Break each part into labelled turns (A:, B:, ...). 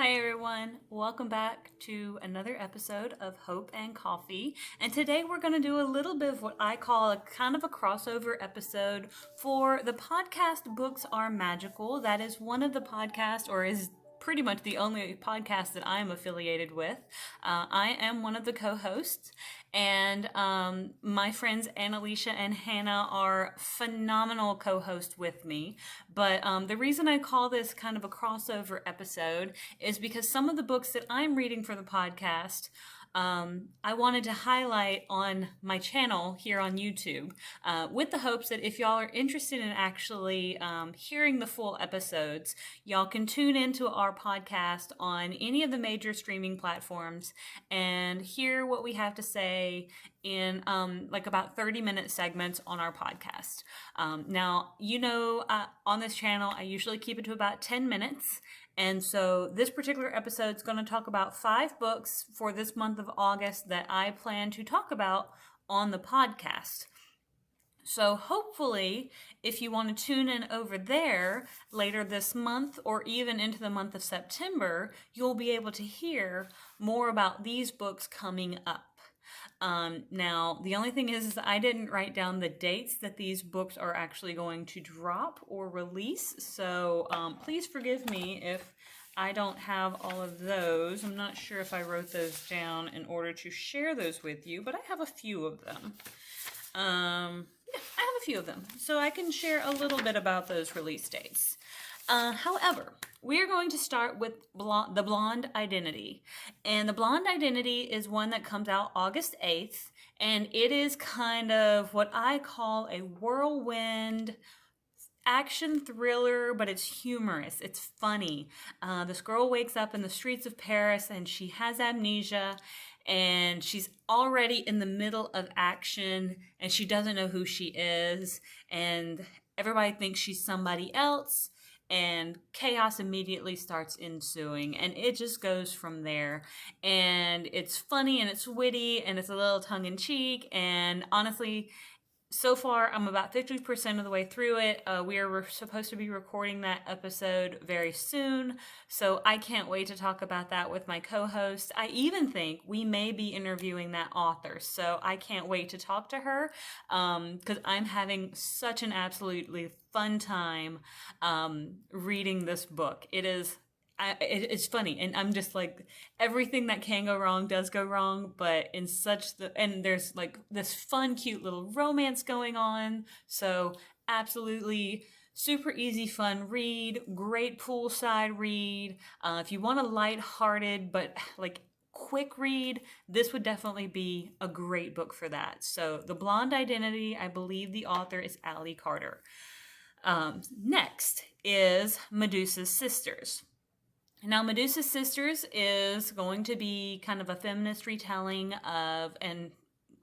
A: Hi, everyone. Welcome back to another episode of Hope and Coffee. And today we're going to do a little bit of what I call a kind of a crossover episode for the podcast Books Are Magical. That is one of the podcasts, or is pretty much the only podcast that I am affiliated with. I am one of the co-hosts, and my friends Annalicia and Hannah are phenomenal co-hosts with me. But the reason I call this kind of a crossover episode is because some of the books that I'm reading for the podcast I wanted to highlight on my channel here on YouTube, with the hopes that if y'all are interested in actually hearing the full episodes, y'all can tune into our podcast on any of the major streaming platforms and hear what we have to say in like about 30-minute segments on our podcast. Now, on this channel, I usually keep it to about 10 minutes. And so this particular episode is going to talk about 5 books for this month of August that I plan to talk about on the podcast. So hopefully, if you want to tune in over there later this month or even into the month of September, you'll be able to hear more about these books coming up. Now, the only thing is I didn't write down the dates that these books are actually going to drop or release. So please forgive me if I don't have all of those. I'm not sure if I wrote those down in order to share those with you, but I have a few of them. I have a few of them. So I can share a little bit about those release dates. However, we are going to start with The Blonde Identity. And The Blonde Identity is one that comes out August 8th. And it is kind of what I call a whirlwind action thriller, but it's humorous. It's funny. This girl wakes up in the streets of Paris and she has amnesia. And she's already in the middle of action and she doesn't know who she is. And everybody thinks she's somebody else. And chaos immediately starts ensuing, and it just goes from there. And it's funny and it's witty and it's a little tongue-in-cheek, and honestly, so far I'm about 50% of the way through it. We are supposed to be recording that episode very soon, so I can't wait to talk about that with my co-host. I even think we may be interviewing that author, so I can't wait to talk to her, because I'm having such an absolutely fun time reading this book. It's funny, and I'm just like, everything that can go wrong does go wrong, but and there's like this fun, cute little romance going on. So absolutely super easy, fun read, great poolside read. If you want a lighthearted but like quick read, this would definitely be a great book for that. So The Blonde Identity, I believe the author is Allie Carter. Next is Medusa's Sisters. Now, Medusa's Sisters is going to be kind of a feminist retelling of, and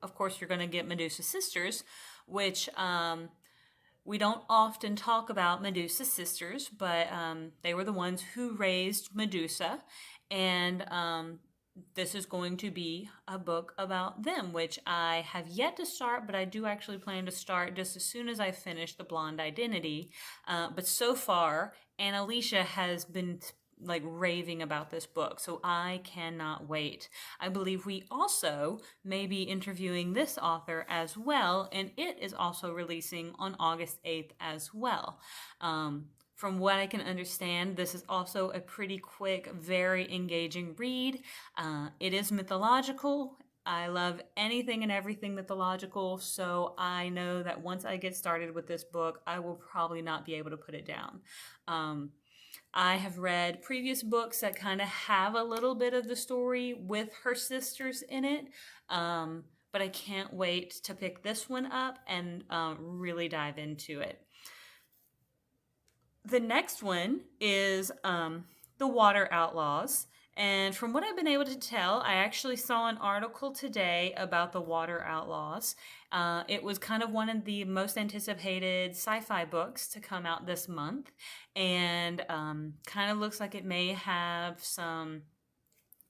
A: of course you're going to get Medusa's Sisters, which we don't often talk about Medusa's sisters, but they were the ones who raised Medusa, and this is going to be a book about them, which I have yet to start, but I do actually plan to start just as soon as I finish The Blonde Identity. But so far, Annalicia has been like raving about this book, so I cannot wait. I believe we also may be interviewing this author as well, and it is also releasing on August 8th as well. From what I can understand, this is also a pretty quick, very engaging read. It is mythological. I love anything and everything mythological, so I know that once I get started with this book, I will probably not be able to put it down. I have read previous books that kind of have a little bit of the story with her sisters in it, but I can't wait to pick this one up and really dive into it. The next one is The Water Outlaws. And from what I've been able to tell, I actually saw an article today about The Water Outlaws. It was kind of one of the most anticipated sci-fi books to come out this month. And kind of looks like it may have some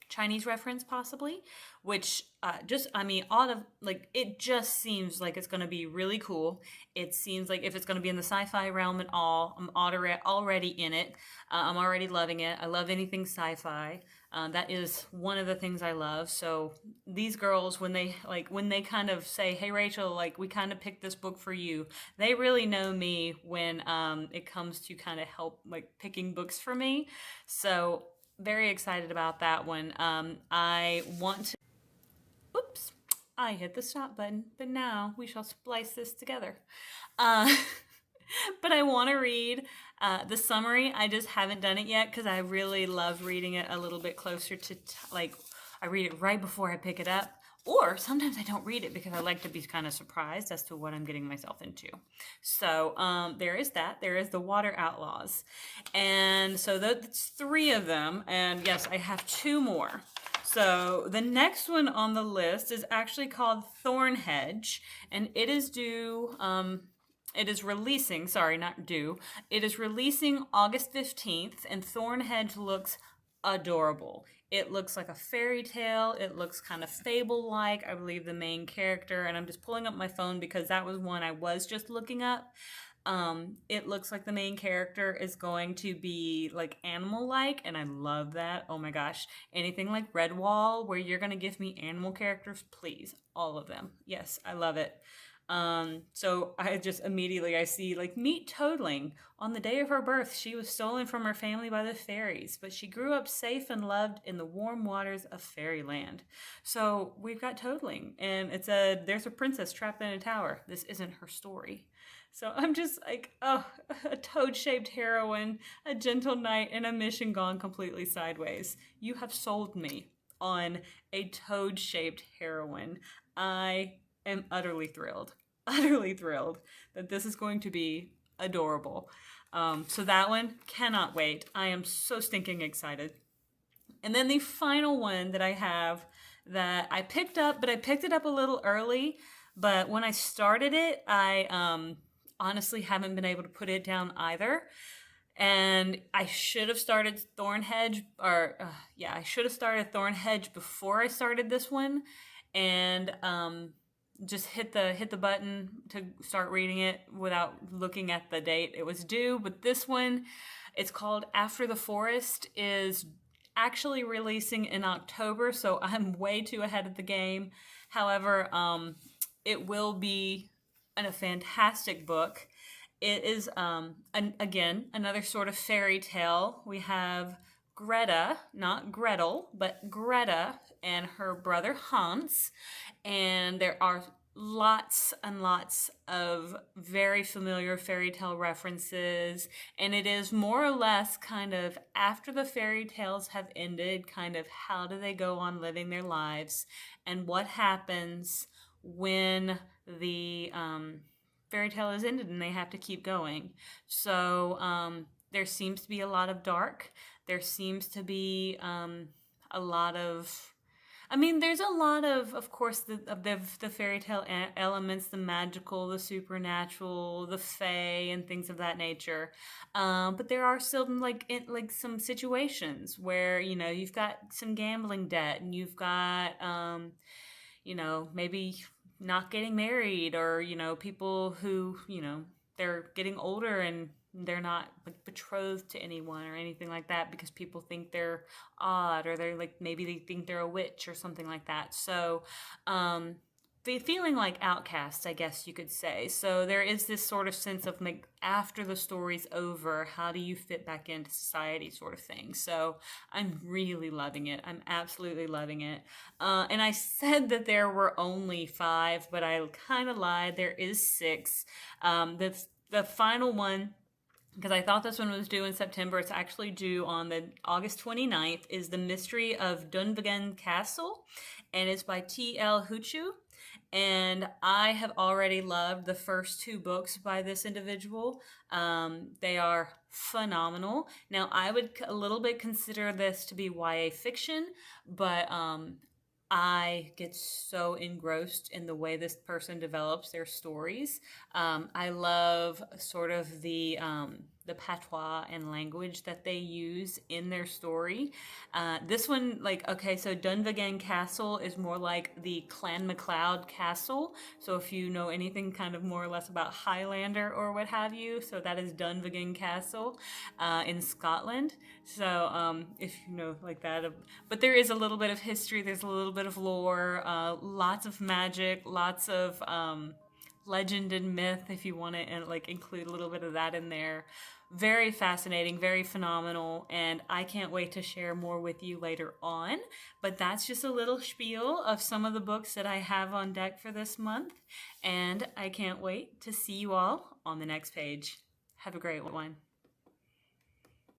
A: Chinese reference possibly, which just I mean, all of like it just seems like it's going to be really cool. It seems like if it's going to be in the sci-fi realm at all, I'm already in it. I'm already loving it. I love anything sci-fi. That is one of the things I love. So these girls, when they kind of say, "Hey Rachel, like we kind of picked this book for you," they really know me when it comes to kind of help like picking books for me. So very excited about that one. I want to. Oops, I hit the stop button, but now we shall splice this together. Uh, but I want to read the summary. I just haven't done it yet because I really love reading it a little bit closer to like I read it right before I pick it up. Or sometimes I don't read it because I like to be kind of surprised as to what I'm getting myself into. So there is that. There is the Water Outlaws. And so that's three of them. And yes, I have two more. So the next one on the list is actually called Thornhedge. And it is due, it is releasing, sorry, not due. It is releasing August 15th. And Thornhedge looks adorable. It looks like a fairy tale. It looks kind of fable-like. I believe the main character, and I'm just pulling up my phone because that was one I was just looking up. It looks like the main character is going to be like animal-like, and I love that. Oh my gosh. Anything like Redwall, where you're going to give me animal characters, please. All of them. Yes, I love it. So I just immediately I see like meet Toadling. On the day of her birth, she was stolen from her family by the fairies, but she grew up safe and loved in the warm waters of fairyland. So we've got Toadling, and there's a princess trapped in a tower. This isn't her story. So I'm just like, oh, a toad-shaped heroine, a gentle knight, and a mission gone completely sideways. You have sold me on a toad-shaped heroine. I am utterly thrilled, utterly thrilled that this is going to be adorable. So that one, cannot wait. I am so stinking excited. And then the final one that I have that I picked up, but I picked it up a little early. But when I started it, I honestly haven't been able to put it down either. And I should have started Thornhedge, I should have started Thornhedge before I started this one. And just hit the button to start reading it without looking at the date it was due. But this one, it's called After the Forest, is actually releasing in October, so I'm way too ahead of the game. However, it will be a fantastic book. It is again another sort of fairy tale. We have Greta, not Gretel, but Greta and her brother Hans, and there are lots and lots of very familiar fairy tale references, and it is more or less kind of after the fairy tales have ended, kind of how do they go on living their lives, and what happens when the fairy tale is ended and they have to keep going. So there seems to be a lot of dark. There seems to be a lot of there's a lot of course, the fairy tale elements, the magical, the supernatural, the fae, and things of that nature. But there are still like some situations where you've got some gambling debt, and you've got maybe not getting married, or people who they're getting older and they're not like betrothed to anyone or anything like that because people think they're odd, or they're like maybe they think they're a witch or something like that. So feeling like outcasts, I guess you could say. So there is this sort of sense of like after the story's over, how do you fit back into society, sort of thing. So I'm really loving it. I'm absolutely loving it. And I said that there were only 5, but I kind of lied. There is 6. The final one, because I thought this one was due in September. It's actually due on the August 29th, is The Mystery of Dunvegan Castle, and it's by T.L. Huchu. And I have already loved the first 2 books by this individual. They are phenomenal. Now, I would a little bit consider this to be YA fiction, but I get so engrossed in the way this person develops their stories. I love sort of the the patois and language that they use in their story. This one, like, okay, so Dunvegan Castle is more like the Clan MacLeod Castle. So if you know anything kind of more or less about Highlander or what have you, so that is Dunvegan Castle in Scotland. So if you know like that, but there is a little bit of history, there's a little bit of lore, lots of magic, lots of legend and myth if you want to and like include a little bit of that in there. Very fascinating, very phenomenal, and I can't wait to share more with you later on. But that's just a little spiel of some of the books that I have on deck for this month, and I can't wait to see you all on the next page. Have a great one.